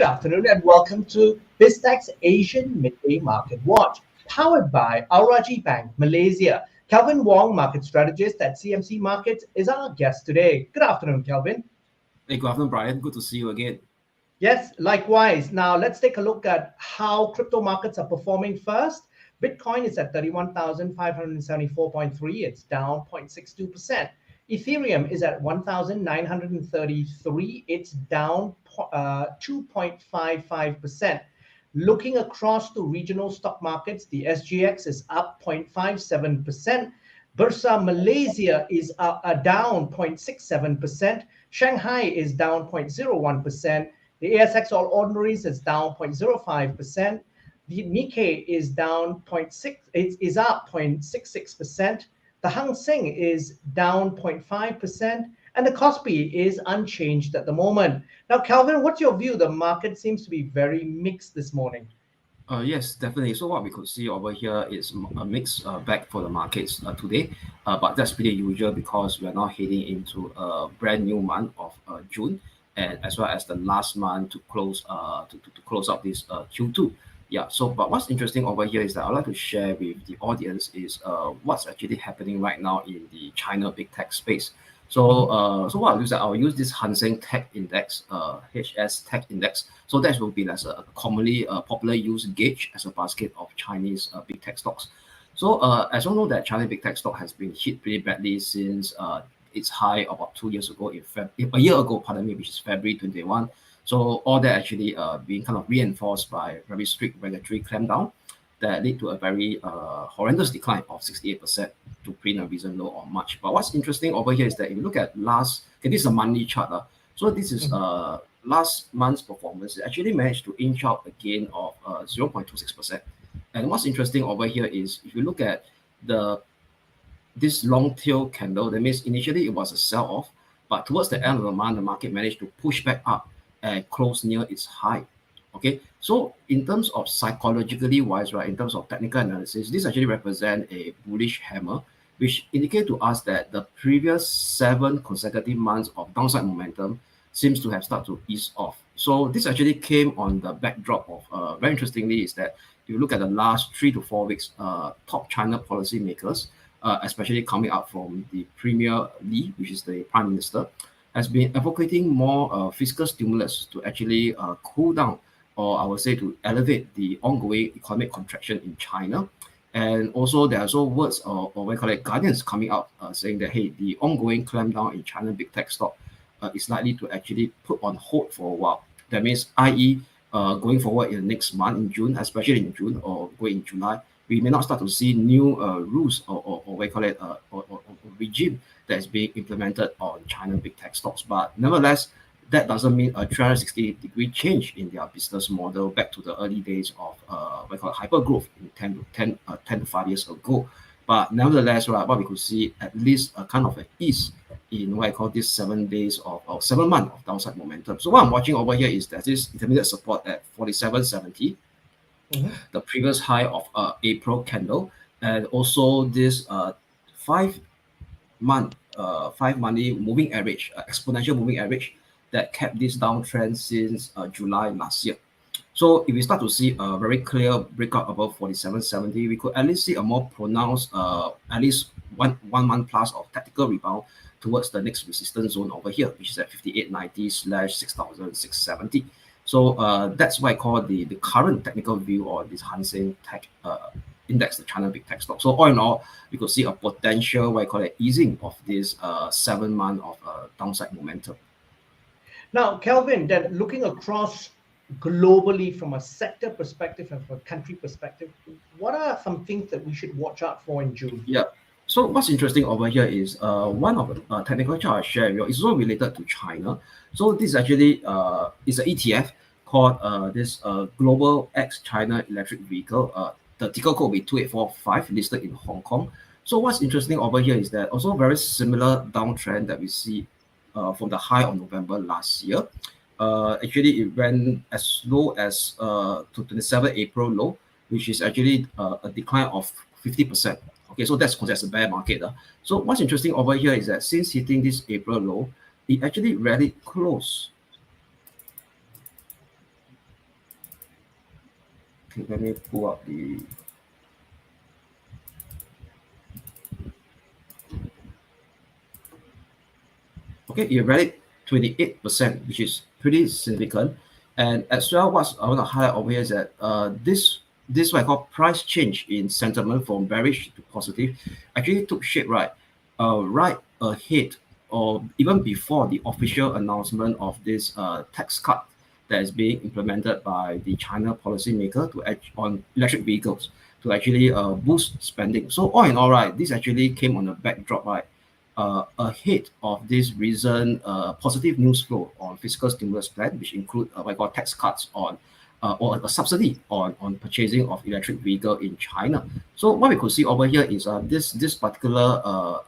Good afternoon and welcome to Biztech's Asian Midday Market Watch, powered by Rajhi Bank, Malaysia. Kelvin Wong, market strategist at CMC Markets, is our guest today. Good afternoon, Kelvin. Hey, good afternoon, Brian. Good to see you again. Yes, likewise. Now let's take a look at how crypto markets are performing first. Bitcoin is at 31,574.3. It's down 0.62%. Ethereum is at 1,933. It's down 2.55%. Looking across to regional stock markets, the SGX is up 0.57%. Bursa Malaysia is down 0.67%. Shanghai is down 0.01%. The ASX All Ordinaries is down 0.05%. The Nikkei is down is up 0.66%. The Hang Seng is down 0.5%, and the Kospi is unchanged at the moment. Now, Kelvin, what's your view? The market seems to be very mixed this morning. Yes, definitely. So what we could see over here is a mixed bag for the markets today, but that's pretty usual because we're now heading into a brand new month of June, and as well as the last month to close to close out this Q2. Yeah. So, but what's interesting over here is that I'd like to share with the audience is what's actually happening right now in the China big tech space. So, so what I'll do is that I'll use this Hang Seng Tech Index, HS Tech Index. So that will be as a commonly popular used gauge as a basket of Chinese big tech stocks. So, as you know, that China big tech stock has been hit pretty badly since its high about 2 years ago, a year ago, pardon me, which is February 21. So all that actually being kind of reinforced by very strict regulatory clampdown that lead to a very horrendous decline of 68% to print a recent low on March. But what's interesting over here is that if you look at this is a monthly chart. So this is last month's performance. It actually managed to inch out a gain of 0.26%. And what's interesting over here is if you look at this long tail candle, that means initially it was a sell-off, but towards the end of the month, the market managed to push back up and close near its high. Okay, so in terms of psychologically wise, right, in terms of technical analysis, this actually represent a bullish hammer, which indicate to us that the previous 7 consecutive months of downside momentum seems to have started to ease off. So this actually came on the backdrop of very interestingly is that if you look at the last 3 to 4 weeks, top China policymakers, especially coming out from the Premier Li, which is the Prime Minister, has been advocating more fiscal stimulus to actually cool down, or I would say to elevate the ongoing economic contraction in China. And also there are also words or what we call it guardians coming out saying that, hey, the ongoing clampdown in China big tech stock is likely to actually put on hold for a while. That means, i.e., going forward in the next month, in June, especially in June or going in July, we may not start to see new rules or what we call it or regime that is being implemented on China big tech stocks. But nevertheless, that doesn't mean a 360-degree change in their business model back to the early days of what we call hyper growth in 10 to 5 years ago. But nevertheless, right, what we could see at least a kind of an ease in what I call this 7 days or 7 months of downside momentum. So what I'm watching over here is that this intermediate support at 47.70. The previous high of April candle, and also this 5 monthly moving average, exponential moving average that kept this downtrend since July last year. So if we start to see a very clear breakout above 47.70, we could at least see a more pronounced, at least one month plus of tactical rebound towards the next resistance zone over here, which is at 5890/6,670. So that's why I call the current technical view or this Hang Seng Tech Index, the China big tech stock. So all in all, we could see a potential what I call it easing of this 7 month of downside momentum. Now, Kelvin, then looking across globally from a sector perspective and from a country perspective, what are some things that we should watch out for in June? Yeah. So what's interesting over here is one of the technical chart I share is also related to China. So this actually is an ETF called this Global X China Electric Vehicle. The ticker code will be 2845, listed in Hong Kong. So what's interesting over here is that also very similar downtrend that we see from the high of November last year. Actually, it ran as low as to 27 April low, which is actually a decline of 50%. Okay, so that's considered as a bear market. So what's interesting over here is that since hitting this April low, it actually rallied close Okay, let me pull up the. Okay, you read it 28%, which is pretty significant. And as well, what I want to highlight over here is that this what I call price change in sentiment from bearish to positive actually took shape right ahead or even before the official announcement of this tax cut that is being implemented by the China policymaker to on electric vehicles to actually boost spending. So all in all, right, this actually came on a backdrop, right, ahead of this recent positive news flow on fiscal stimulus plan, which include what I call tax cuts on or a subsidy on purchasing of electric vehicle in China. So what we could see over here is this particular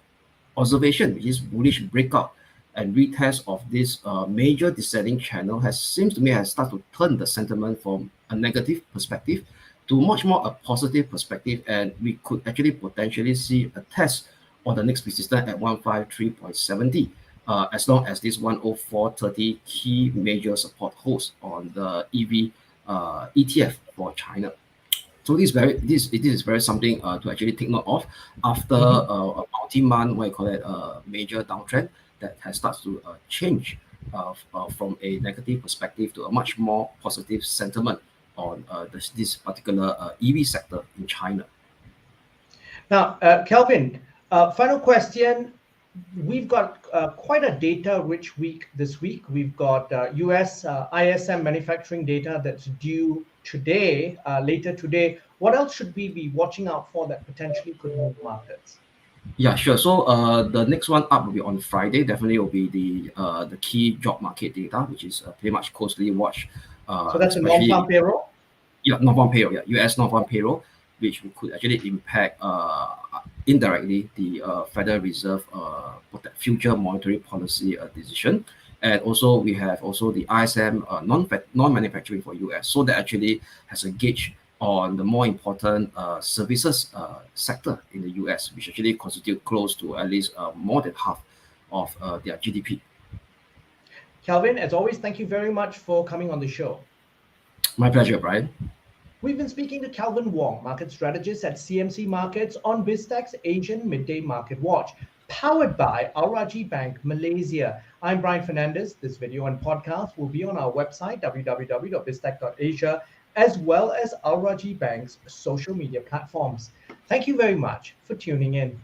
observation, which is bullish breakout and retest of this major descending channel seems to me has started to turn the sentiment from a negative perspective to much more a positive perspective, and we could actually potentially see a test on the next resistance at 153.70 as long as this 104.30 key major support holds on the EV ETF for China. So this is very something to actually take note of after a multi-month, what I call it, major downtrend that has started to change from a negative perspective to a much more positive sentiment on this particular EV sector in China. Now, Kelvin, final question. We've got quite a data-rich week this week. We've got US ISM manufacturing data that's due today, later today. What else should we be watching out for that potentially could move markets? Yeah, sure. So the next one up will be on Friday. Definitely will be the key job market data, which is pretty much closely watched. So that's a non-farm payroll? Yeah, non-farm payroll. Yeah, US non-farm payroll, which could actually impact indirectly the Federal Reserve future monetary policy decision. And also we have also the ISM non-manufacturing for US. So that actually has a gauge on the more important services sector in the US, which actually constitute close to at least more than half of their GDP. Kelvin, as always, thank you very much for coming on the show. My pleasure, Brian. We've been speaking to Kelvin Wong, market strategist at CMC Markets on Biztech's Asian Midday Market Watch, powered by Rajhi Bank Malaysia. I'm Brian Fernandez. This video and podcast will be on our website, www.biztech.asia, as well as Rajhi Bank's social media platforms. Thank you very much for tuning in.